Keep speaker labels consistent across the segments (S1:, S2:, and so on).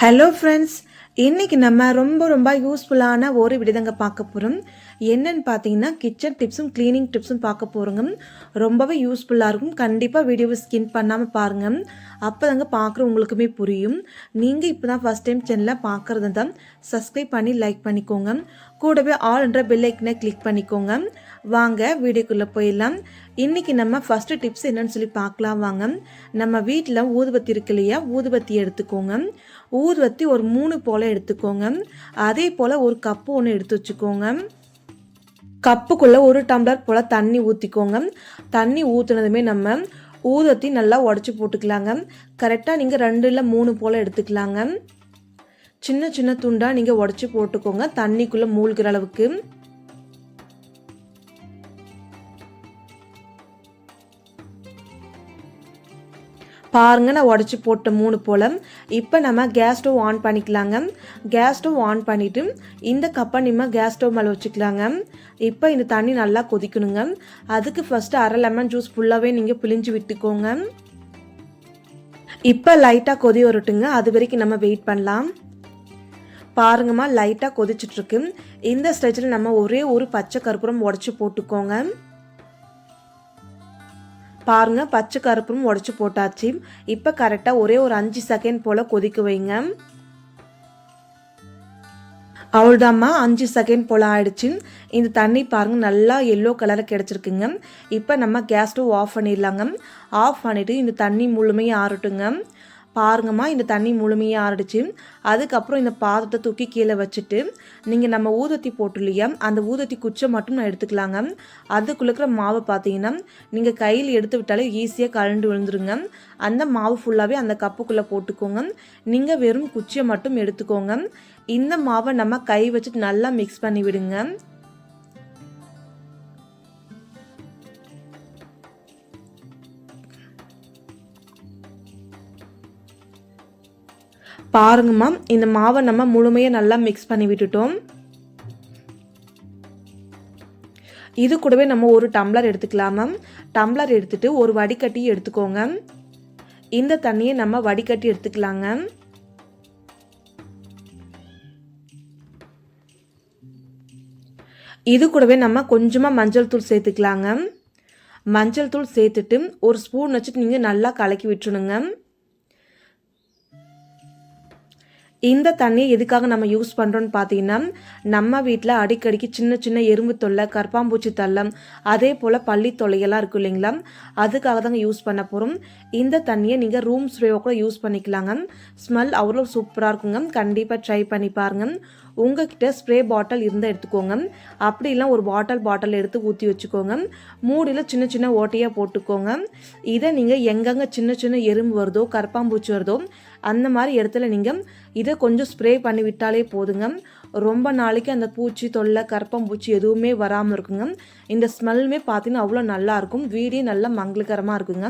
S1: Hello friends, இன்னைக்கு நம்ம ரொம்ப யூஸ்ஃபுல்லான ஒரு விடுதங்க பார்க்க போகிறோம். என்னன்னு பார்த்தீங்கன்னா, கிச்சன் டிப்ஸும் க்ளீனிங் டிப்ஸும் பார்க்க போகிறோங்க. ரொம்பவே யூஸ்ஃபுல்லாக இருக்கும். கண்டிப்பாக வீடியோவை ஸ்கின் பண்ணாமல் பாருங்கள். அப்போ தாங்க பார்க்குற உங்களுக்குமே புரியும். நீங்கள் இப்போ தான் ஃபஸ்ட் டைம் சேனலை பார்க்குறது தான் சப்ஸ்கிரைப் பண்ணி லைக் பண்ணிக்கோங்க. கூடவே ஆல்ன்ற பெல் ஐக்கனை கிளிக் பண்ணிக்கோங்க. வாங்க வீடியோக்குள்ளே போயிடலாம். இன்றைக்கி நம்ம ஃபஸ்ட்டு டிப்ஸ் என்னன்னு சொல்லி பார்க்கலாம் வாங்க. நம்ம வீட்டில் ஊதுபத்தி இருக்கு இல்லையா, ஊதுபத்தி எடுத்துக்கோங்க. ஊதுபத்தி ஒரு 3 போல் எடுத்துக்கோங்க. அதே போல் ஒரு கப்பு ஒன்று எடுத்து வச்சுக்கோங்க. கப்புக்குள்ளே 1 டம்ளர் போல் தண்ணி ஊற்றிக்கோங்க. தண்ணி ஊற்றுனதுமே நம்ம ஊதுபத்தி நல்லா உடச்சி போட்டுக்கலாங்க. கரெக்டாக நீங்கள் 2 இல்லை 3 போல் எடுத்துக்கலாங்க. சின்ன சின்ன துண்டாக நீங்கள் உடச்சி போட்டுக்கோங்க, தண்ணிக்குள்ளே மூழ்கிற அளவுக்கு. பாருங்க, நான் உடச்சி போட்ட 3 போல். இப்போ நம்ம கேஸ் ஸ்டவ் ஆன் பண்ணிக்கலாங்க. கேஸ் ஸ்டவ் ஆன் பண்ணிவிட்டு இந்த கப்பை நம்ம கேஸ் ஸ்டவ் மேலே வச்சுக்கலாங்க. இப்போ இந்த தண்ணி நல்லா கொதிக்கணுங்க. அதுக்கு ஃபஸ்ட்டு அரை லெமன் ஜூஸ் ஃபுல்லாகவே நீங்கள் பிழிஞ்சு விட்டுக்கோங்க. இப்போ லைட்டாக கொதி வரட்டுங்க, அது வரைக்கும் நம்ம வெயிட் பண்ணலாம். பாருங்கம்மா, லைட்டாக கொதிச்சிட்ருக்கு. இந்த ஸ்டேஜில் நம்ம ஒரே ஒரு பச்சை கற்பூரம் உடச்சி போட்டுக்கோங்க. பாருங்க, பச்சை கருப்பும் உடச்சி போட்டாச்சு. இப்போ கரெக்டாக ஒரே ஒரு 5 செகண்ட் போல் கொதிக்க வைங்க. அவ்வளோதாம்மா, 5 செகண்ட் போல் ஆயிடுச்சு. இந்த தண்ணி பாருங்கள் நல்லா எல்லோ கலரில் கிடச்சிருக்குங்க. இப்போ நம்ம கேஸ் ஸ்டவ் ஆஃப் பண்ணிடலாங்க. ஆஃப் பண்ணிவிட்டு இந்த தண்ணி முழுமையாக ஆறட்டுங்க. பாருங்கம்மா, இந்த தண்ணி முழுமையாக ஆறிடுச்சு. அதுக்கப்புறம் இந்த பாத்திரத்தை தூக்கி கீழே வச்சுட்டு நீங்கள் நம்ம ஊதுபத்தி போட்டு இல்லையா, அந்த ஊதுபத்தி குச்சை மட்டும் நான் எடுத்துக்கலாங்க. அதுக்குள்ள இருக்கிற மாவை பார்த்தீங்கன்னா நீங்கள் கையில் எடுத்து விட்டாலே ஈஸியாக கலண்டு விழுந்துருங்க. அந்த மாவு ஃபுல்லாகவே அந்த கப்புக்குள்ளே போட்டுக்கோங்க. நீங்கள் வெறும் குச்சியை மட்டும் எடுத்துக்கோங்க. இந்த மாவை நம்ம கை வச்சுட்டு நல்லா மிக்ஸ் பண்ணி விடுங்க. பாருங்கம்மா, இந்த மாவை நம்ம முழுமையாக நல்லா மிக்ஸ் பண்ணி விட்டுட்டோம். இது கூடவே நம்ம ஒரு டம்ளர் எடுத்துக்கலாமா. டம்ளர் எடுத்துட்டு ஒரு வடிகட்டி எடுத்துக்கோங்க. இந்த தண்ணியை நம்ம வடிகட்டி எடுத்துக்கலாங்க. இது கூடவே நம்ம கொஞ்சமாக மஞ்சள் தூள் சேர்த்துக்கலாங்க. மஞ்சள் தூள் சேர்த்துட்டு ஒரு ஸ்பூன் வச்சுட்டு நீங்கள் நல்லா கலக்கி விட்டுணுங்க. இந்த தண்ணியை எதுக்காக நம்ம யூஸ் பண்ணுறோன்னு பார்த்தீங்கன்னா, நம்ம வீட்டில் அடிக்கடிக்கு சின்ன சின்ன எறும்பு தொல்லை, கரப்பாம்பூச்சி தொல்லை, அதே போல் பள்ளி தொல்லையெல்லாம் இருக்கும் இல்லைங்களா, அதுக்காக தாங்க யூஸ் பண்ண போகிறோம். இந்த தண்ணியை நீங்கள் ரூம் ஸ்ப்ரேவாக கூட யூஸ் பண்ணிக்கலாங்க. ஸ்மெல் அவ்வளோ சூப்பராக இருக்குங்க. கண்டிப்பாக ட்ரை பண்ணி பாருங்கள். உங்ககிட்ட ஸ்ப்ரே பாட்டில் இருந்தால் எடுத்துக்கோங்க. அப்படி இல்லை ஒரு பாட்டில் எடுத்து ஊற்றி வச்சுக்கோங்க. மூடியில் சின்ன சின்ன ஓட்டையாக போட்டுக்கோங்க. இதை நீங்கள் எங்கெங்கே சின்ன சின்ன எறும்பு வருதோ, கரப்பாம்பூச்சி வருதோ, அந்த மாதிரி இடத்துல நீங்கள் இதை கொஞ்சம் ஸ்ப்ரே பண்ணி விட்டாலே போதுங்க. ரொம்ப நாளைக்கு அந்த பூச்சி தொல்லை, கரப்பாம்பூச்சி எதுவுமே வராமல் இருக்குங்க. இந்த ஸ்மெல்லுமே பார்த்தீங்கன்னா அவ்வளோ நல்லாயிருக்கும். வீடே நல்லா மங்களகரமாக இருக்குங்க.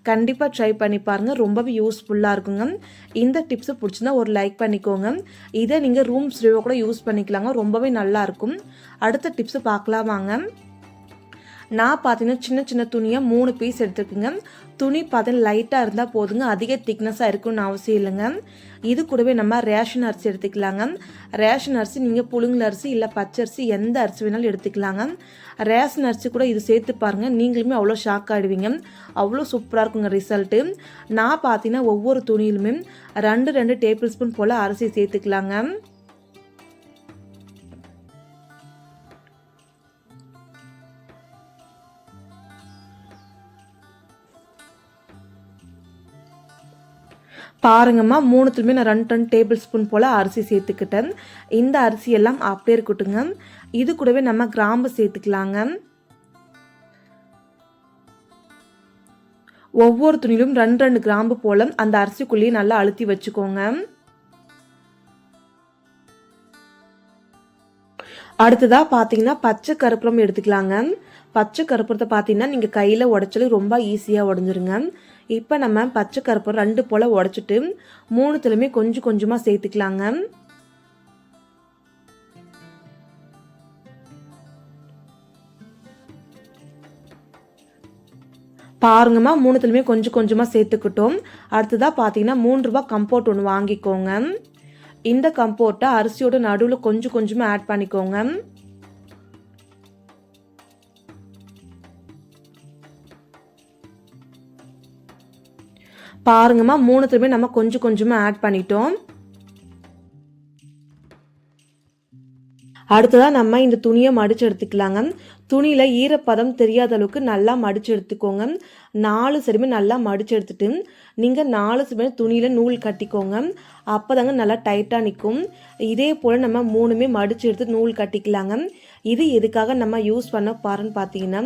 S1: கண்டிப்பாக ட்ரை பண்ணி பாருங்கள். ரொம்பவே யூஸ்ஃபுல்லாக இருக்குங்க. இந்த டிப்ஸை பிடிச்சிருந்தா ஒரு லைக் பண்ணிக்கோங்க. இதை நீங்கள் ரூம் ஸ்ப்ரேவை கூட யூஸ் பண்ணிக்கலாங்க. ரொம்பவே நல்லாயிருக்கும். அடுத்த டிப்ஸு பார்க்கலாம் வாங்க. நான் பார்த்தீங்கன்னா சின்ன சின்ன துணியாக 3 பீஸ் எடுத்துருக்குங்க. துணி பார்த்தீங்கன்னா லைட்டாக இருந்தால் போதுங்க, அதிக திக்னஸாக இருக்குன்னு அவசியம் இல்லைங்க. இது கூடவே நம்ம ரேஷன் அரிசி எடுத்துக்கலாங்க. ரேஷன் அரிசி நீங்கள் புழுங்கல் அரிசி இல்லை பச்சரிசி எந்த அரிசி வேணாலும் எடுத்துக்கலாங்க. ரேஷன் அரிசி கூட இது சேர்த்து பாருங்கள், நீங்களுமே அவ்வளோ ஷாக் ஆகிடுவீங்க. அவ்வளோ சூப்பராக இருக்குங்க ரிசல்ட்டு. நான் பார்த்தீங்கன்னா ஒவ்வொரு துணியிலுமே 2 டேபிள் ஸ்பூன் போல் அரிசி சேர்த்துக்கலாங்க. பாருங்கம்மா, 3த்துலையுமே நான் 2 டேபிள் ஸ்பூன் போல் அரிசி சேர்த்துக்கிட்டேன். இந்த அரிசியெல்லாம் அப்படியே இருக்கட்டுங்க. இது கூடவே நம்ம கிராம்பு சேர்த்துக்கலாங்க. ஒவ்வொரு துணியிலும் 2 கிராம்பு போல் அந்த அரிசிக்குள்ளேயே நல்லா அழுத்தி வச்சுக்கோங்க. அடுத்ததாக பார்த்தீங்கன்னா பச்சை கற்பூரம் எடுத்துக்கலாங்க. பச்சை கற்பூரத்தை பார்த்தீங்கன்னா நீங்கள் கையில் உடைச்சாலும் ரொம்ப ஈஸியாக உடஞ்சிருங்க. இப்போ நம்ம பச்சை கற்பூரம் 2 போல் உடைச்சிட்டு 3த்துலையுமே கொஞ்சம் கொஞ்சமாக சேர்த்துக்கலாங்க. பாருங்கம்மா, 3த்துலையுமே கொஞ்சம் கொஞ்சமாக சேர்த்துக்கிட்டோம். அடுத்ததாக பார்த்தீங்கன்னா ரூ. 3 கம்போர்ட் ஒன்று வாங்கிக்கோங்க. இந்த கம்போர்ட்டை அரிசியோட நடுவில் கொஞ்சம் கொஞ்சமாக ஆட் பண்ணிக்கோங்க. பாருங்கம்மா, 3த்துலையுமே நம்ம கொஞ்சம் கொஞ்சமாக ஆட் பண்ணிட்டோம். அடுத்ததாக நம்ம இந்த துணியை மடித்து எடுத்துக்கலாங்க. துணியில் ஈரப்பதம் தெரியாத அளவுக்கு நல்லா மடித்து எடுத்துக்கோங்க. 4 சைடுமே நல்லா மடித்து எடுத்துட்டு நீங்கள் 4 சைடுமே துணியில் நூல் கட்டிக்கோங்க. அப்போ தாங்க நல்லா டைட்டாக நிற்கும். இதே போல் நம்ம 3மே மடித்து எடுத்து நூல் கட்டிக்கலாங்க. இது எதுக்காக நம்ம யூஸ் பண்ண பாருன்னு பார்த்தீங்கன்னா,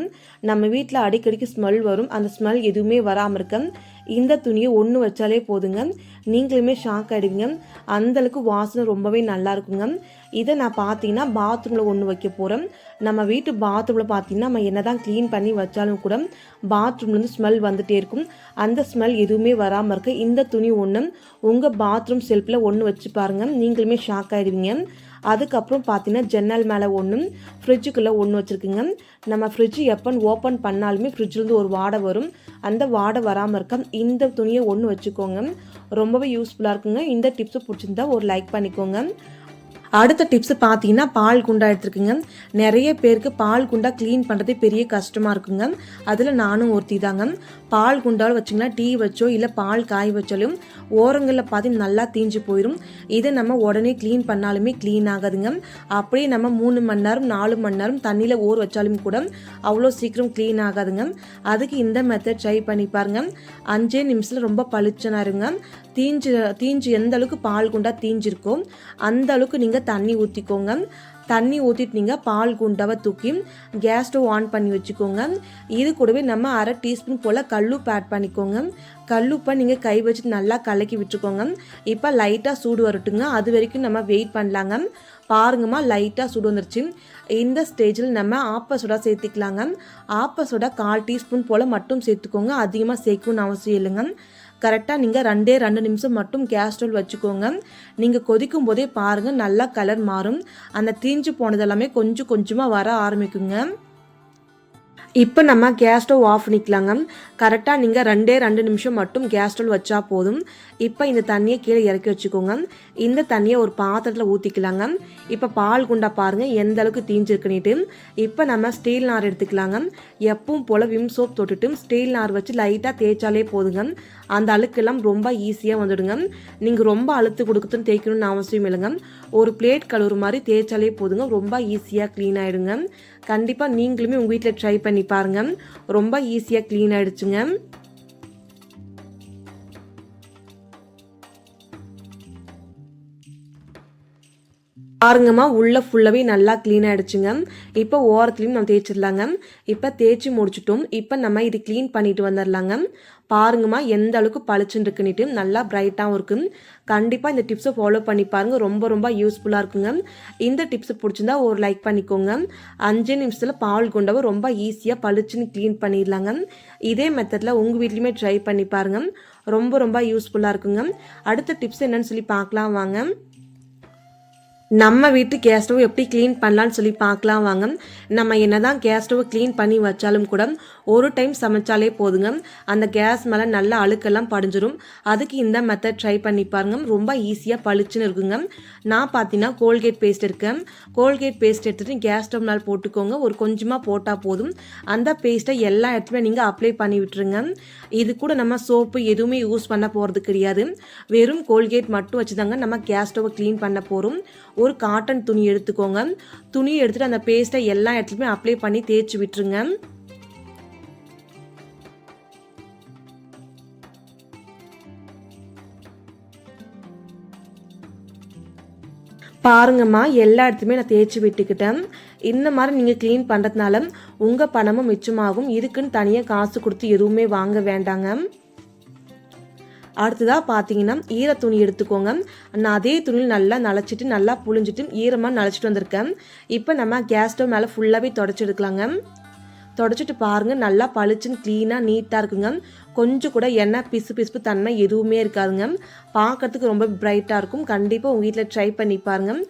S1: நம்ம வீட்டில் அடிக்கடிக்கு ஸ்மெல் வரும். அந்த ஸ்மெல் எதுவுமே வராமல் இருக்க இந்த துணியை ஒன்று வச்சாலே போதுங்க. நீங்களுமே ஷாக் ஆகிடுவீங்க. அந்தளவுக்கு வாசனை ரொம்பவே நல்லா இருக்குங்க. இதை நான் பார்த்தீங்கன்னா பாத்ரூமில் ஒன்று வைக்க போகிறேன். நம்ம வீட்டு பாத்ரூமில் பார்த்தீங்கன்னா நம்ம என்ன தான் க்ளீன் பண்ணி வச்சாலும் கூட பாத்ரூம்லேருந்து ஸ்மெல் வந்துகிட்டே இருக்கும். அந்த ஸ்மெல் எதுவுமே வராமல் இருக்க இந்த துணி ஒன்று உங்கள் பாத்ரூம் செல்ஃபில் ஒன்று வச்சு பாருங்கள். நீங்களுமே ஷாக் ஆகிடுவீங்க. அதுக்கப்புறம் பார்த்தீங்கன்னா ஜன்னல் மேலே ஒன்று, ஃப்ரிட்ஜுக்குள்ளே ஒன்று வச்சுருக்குங்க. நம்ம ஃப்ரிட்ஜ் எப்போ ஓப்பன் பண்ணாலுமே ஃப்ரிட்ஜ்லேருந்து ஒரு வாடை வரும். அந்த வாடை வராமல் இருக்க இந்த துணியை ஒன்று வச்சுக்கோங்க. ரொம்பவே யூஸ்ஃபுல்லாக இருக்குங்க. இந்த டிப்ஸை பிடிச்சிருந்தா ஒரு லைக் பண்ணிக்கோங்க. அடுத்த டிப்ஸ் பார்த்தீங்கன்னா பால் குண்டா எடுத்துருக்குங்க. நிறைய பேருக்கு பால் குண்டா க்ளீன் பண்ணுறதே பெரிய கஷ்டமாக இருக்குங்க. அதில் நானும் ஒருத்தி தாங்க. பால் குண்டாவில் வச்சிங்கன்னா டீ வச்சோ இல்லை பால் காய் வச்சாலும் ஓரங்களில் பார்த்தீங்கன்னா நல்லா தீஞ்சு போயிடும். இதை நம்ம உடனே க்ளீன் பண்ணாலுமே க்ளீன் ஆகாதுங்க. அப்படியே நம்ம 3 மணி நேரம் 4 மணி நேரம் தண்ணியில் ஊற வச்சாலும் கூட அவ்வளோ சீக்கிரம் க்ளீன் ஆகாதுங்க. அதுக்கு இந்த மெத்தட் ட்ரை பண்ணி பாருங்க. 5 நிமிஷத்தில் ரொம்ப பளிச்சனா இருங்க. தீஞ்சு எந்த அளவுக்கு பால் குண்டா தீஞ்சிருக்கோ அந்த அளவுக்கு நீங்கள் தண்ணி ஊற்றிக்கோங்க. தண்ணி ஊற்றிட்டு நீங்கள் பால் குண்டாவை தூக்கி கேஸ் ஸ்டவ் ஆன் பண்ணி வச்சுக்கோங்க. இது கூடவே நம்ம 1/2 டீஸ்பூன் போல் கல்லுப்பு ஆட் பண்ணிக்கோங்க. கல்லுப்பை நீங்கள் கை வச்சுட்டு நல்லா கலக்கி விட்டுருக்கோங்க. இப்போ லைட்டாக சூடு வரட்டுங்க. அது வரைக்கும் நம்ம வெயிட் பண்ணலாங்க. பாருங்கம்மா, லைட்டாக சூடு வந்துருச்சு. இந்த ஸ்டேஜில் நம்ம ஆப்ப சோடா சேர்த்துக்கலாங்க. ஆப்ப சோடா 1/4 டீஸ்பூன் போல் மட்டும் சேர்த்துக்கோங்க. அதிகமாக சேர்க்கணும்னு அவசியம் இல்லைங்க. கரெக்டாக நீங்கள் 2 நிமிஷம் மட்டும் கேஸ் ஸ்டவ் வச்சுக்கோங்க. நீங்கள் கொதிக்கும் போதே பாருங்கள் நல்லா கலர் மாறும். அந்த தீஞ்சு போனதெல்லாமே கொஞ்சம் கொஞ்சமாக வர ஆரம்பிக்குங்க. இப்போ நம்ம கேஸ் ஸ்டவ் ஆஃப் பண்ணிக்கலாங்க. கரெக்டாக நீங்கள் 2 நிமிஷம் மட்டும் கேஸ் ஸ்டவ் வச்சா போதும். இப்போ இந்த தண்ணியை கீழே இறக்கி வச்சுக்கோங்க. இந்த தண்ணியை ஒரு பாத்திரத்தில் ஊற்றிக்கலாங்க. இப்போ பால் குண்டா பாருங்கள் எந்த அளவுக்கு தீஞ்சிருக்குன்னுட்டு. இப்போ நம்ம ஸ்டீல் நார் எடுத்துக்கலாங்க. எப்பவும் போல் விம் சோப் தொட்டுட்டு ஸ்டீல் நார் வச்சு லைட்டாக தேய்ச்சாலே போதுங்க. அந்த அழுக்கெல்லாம் ரொம்ப ஈஸியாக வந்துடுங்க. நீங்கள் ரொம்ப அழுத்து கொடுக்குதுன்னு தேய்க்கணும்னு அவசியம் இல்லைங்க. ஒரு பிளேட் கழுவுற மாதிரி தேய்ச்சாலே போதுங்க. ரொம்ப ஈஸியாக க்ளீன் ஆகிடுங்க. கண்டிப்பாக நீங்களுமே உங்கள் வீட்டில் ட்ரை பண்ணி பாருங்கள். ரொம்ப ஈஸியாக க்ளீன் ஆகிடுச்சுங்க. பாருங்கம்மா, உள்ளே ஃபுல்லாகவே நல்லா க்ளீன் ஆகிடுச்சுங்க. இப்போ ஓரத்துலையும் நம்ம தேய்ச்சிடலாங்க. இப்போ தேய்ச்சி முடிச்சிட்டோம். இப்போ நம்ம இது க்ளீன் பண்ணிட்டு வந்துடலாங்க. பாருங்கம்மா எந்த அளவுக்கு பளிச்சுன்னு இருக்குன்னுட்டு நல்லா பிரைட்டாகவும் இருக்குது. கண்டிப்பாக இந்த டிப்ஸை ஃபாலோ பண்ணி பாருங்கள். ரொம்ப ரொம்ப யூஸ்ஃபுல்லாக இருக்குங்க. இந்த டிப்ஸை பிடிச்சிருந்தா ஒரு லைக் பண்ணிக்கோங்க. 5 நிமிஷத்தில் பால் குண்டாவை ரொம்ப ஈஸியாக பளிச்சுன்னு க்ளீன் பண்ணிடலாங்க. இதே மெத்தடில் உங்கள் வீட்லையுமே ட்ரை பண்ணி பாருங்கள். ரொம்ப ரொம்ப யூஸ்ஃபுல்லாக இருக்குங்க. அடுத்த டிப்ஸ் என்னன்னு சொல்லி பார்க்கலாம் வாங்க. நம்ம வீட்டு கேஸ் ஸ்டவ் எப்படி க்ளீன் பண்ணலான்னு சொல்லி பார்க்கலாம் வாங்க. நம்ம என்ன தான் கேஸ் ஸ்டவ் க்ளீன் பண்ணி வச்சாலும் கூட ஒரு டைம் சமைச்சாலே போதுங்க. அந்த கேஸ் மேலே நல்லா அழுக்கெல்லாம் படிஞ்சிடும். அதுக்கு இந்த மெத்தட் ட்ரை பண்ணி பாருங்க. ரொம்ப ஈஸியாக பளிச்சுன்னு இருக்குங்க. நான் பார்த்தீங்கன்னா கோல்கேட் பேஸ்ட் இருக்கேன். கோல்கேட் பேஸ்ட் எடுத்துகிட்டு கேஸ் ஸ்டவ் மேலே போட்டுக்கோங்க. ஒரு கொஞ்சமாக போட்டால் போதும். அந்த பேஸ்ட்டை எல்லா இடத்துலையும் நீங்கள் அப்ளை பண்ணி விட்டுருங்க. இது கூட நம்ம சோப்பு எதுவுமே யூஸ் பண்ண போகிறது கிடையாது. வெறும் கோல்கேட் மட்டும் வச்சு தாங்க நம்ம கேஸ் ஸ்டவ்வை க்ளீன் பண்ண போகிறோம். ஒரு காட்டன் துணி எடுத்துக்கோங்க. துணி எடுத்துட்டு அந்த பேஸ்ட்டை எல்லா இடத்துலையுமே அப்ளை பண்ணி தேய்ச்சி விட்டுருங்க. பாருங்கம்மா, எல்லா இடத்துலையுமே நான் தேய்ச்சி விட்டுக்கிட்டேன். இந்த மாதிரி நீங்கள் க்ளீன் பண்ணுறதுனால உங்கள் பணமும் மிச்சமாகும். இதுக்குன்னு தனியாக காசு கொடுத்து எதுவுமே வாங்க வேண்டாங்க. அடுத்ததாக பார்த்தீங்கன்னா ஈர துணி எடுத்துக்கோங்க. நான் அதே துணியில் நல்லா நனைச்சிட்டு நல்லா புழிஞ்சிட்டு ஈரமாக நனைச்சிட்டு வந்திருக்கேன். இப்போ நம்ம கேஸ் ஸ்டவ் மேலே ஃபுல்லாகவே தொடச்சி எடுக்கலாங்க. தொடச்சிட்டு பாருங்கள் நல்லா பளிச்சுன்னு க்ளீனாக நீட்டாக இருக்குங்க. கொஞ்சம் கூட எண்ணெய் பிசு தன்மை எதுவுமே இருக்காதுங்க. பார்க்கறதுக்கு ரொம்ப பிரைட்டாக இருக்கும். கண்டிப்பாக உங்கள் வீட்டில் ட்ரை பண்ணி பாருங்கள்.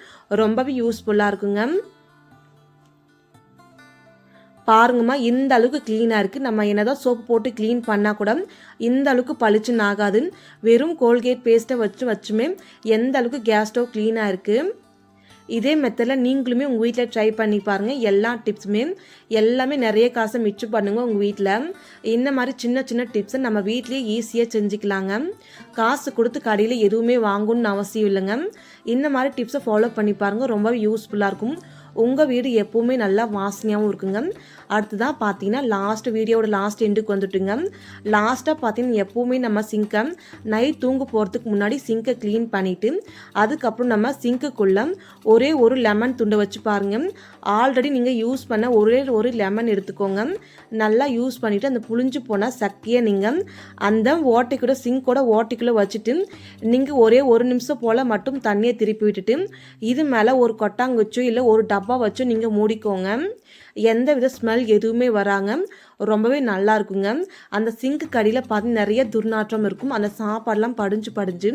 S1: ரொம்பவே யூஸ்ஃபுல்லாக இருக்குங்க. பாருங்கம்மா இந்த அளவுக்கு க்ளீனாக இருக்குது. நம்ம என்னதான் சோப்பு போட்டு க்ளீன் பண்ணால் கூட இந்த அளவுக்கு பளிச்சுன்னு ஆகாது. வெறும் கோல்கேட் பேஸ்ட்டை வச்சுமே எந்த அளவுக்கு கேஸ் ஸ்டவ் க்ளீனாக இருக்குது. இதே மெத்தடில் நீங்களுமே உங்கள் வீட்டில் ட்ரை பண்ணி பாருங்கள். எல்லா டிப்ஸுமே எல்லாமே நிறைய காசை மிச்சம் பண்ணுங்க. உங்கள் வீட்டில் இந்த மாதிரி சின்ன சின்ன டிப்ஸை நம்ம வீட்லேயே ஈஸியாக செஞ்சுக்கலாங்க. காசு கொடுத்து கடையில் எதுவுமே வாங்கணும்னு அவசியம் இல்லைங்க. இந்த மாதிரி டிப்ஸை ஃபாலோ பண்ணி பாருங்கள். ரொம்பவே யூஸ்ஃபுல்லாக இருக்கும். உங்கள் வீடு எப்போவுமே நல்லா வாசனையாகவும் இருக்குங்க. அடுத்ததாக பார்த்தீங்கன்னா வீடியோட லாஸ்ட் எண்டுக்கு வந்துட்டுங்க. லாஸ்ட்டாக பார்த்தீங்கன்னா எப்போவுமே நம்ம சிங்கை நைட் தூங்க போகிறதுக்கு முன்னாடி சிங்கை க்ளீன் பண்ணிவிட்டு அதுக்கப்புறம் நம்ம சிங்க்குள்ளே ஒரே ஒரு லெமன் துண்டை வச்சு பாருங்கள். ஆல்ரெடி நீங்கள் யூஸ் பண்ண ஒரே ஒரு லெமன் எடுத்துக்கோங்க. நல்லா யூஸ் பண்ணிவிட்டு அந்த புளிஞ்சு போன சக்கையை நீங்கள் அந்த ஓட்டைக்கூட சிங்கோட ஓட்டைக்குள்ளே வச்சுட்டு நீங்கள் ஒரே ஒரு நிமிஷம் போல் மட்டும் தண்ணியை திருப்பி விட்டுட்டு இது மேலே ஒரு கொட்டாங்குச்சோ இல்லை ஒரு டப்பா வச்சு நீங்கள் மூடிக்கோங்க. எந்த வித ஸ்மெல் எதுவுமே வராங்க. ரொம்பவே நல்லா இருக்குங்க. அந்த சிங்க்கு கடியில் பார்த்து நிறைய துர்நாற்றம் இருக்கும். அந்த சாப்பாடெலாம் படிஞ்சு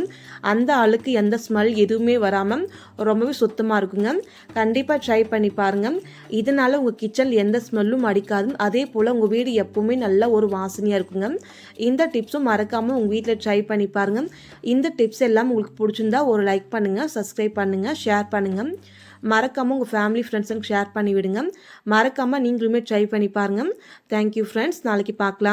S1: அந்த அழுக்கு எந்த ஸ்மெல் எதுவுமே வராமல் ரொம்பவே சுத்தமாக இருக்குங்க. கண்டிப்பாக ட்ரை பண்ணி பாருங்கள். இதனால் உங்கள் கிச்சனில் எந்த ஸ்மெல்லும் அடிக்காது. அதே போல் உங்கள் வீடு எப்போவுமே நல்ல ஒரு வாசனையாக இருக்குங்க. இந்த டிப்ஸும் மறக்காமல் உங்கள் வீட்டில் ட்ரை பண்ணி பாருங்கள். இந்த டிப்ஸ் எல்லாம் உங்களுக்கு பிடிச்சிருந்தா ஒரு லைக் பண்ணுங்கள், சப்ஸ்கிரைப் பண்ணுங்கள், ஷேர் பண்ணுங்கள். மறக்காமல் உங்கள் ஃபேமிலி ஃப்ரெண்ட்ஸுக்கு ஷேர் பண்ணி விடுங்க. மறக்காமல் நீங்களுமே ட்ரை பண்ணி பாருங்கள். Thank you friends. நாளைக்கு பார்க்கலாம்.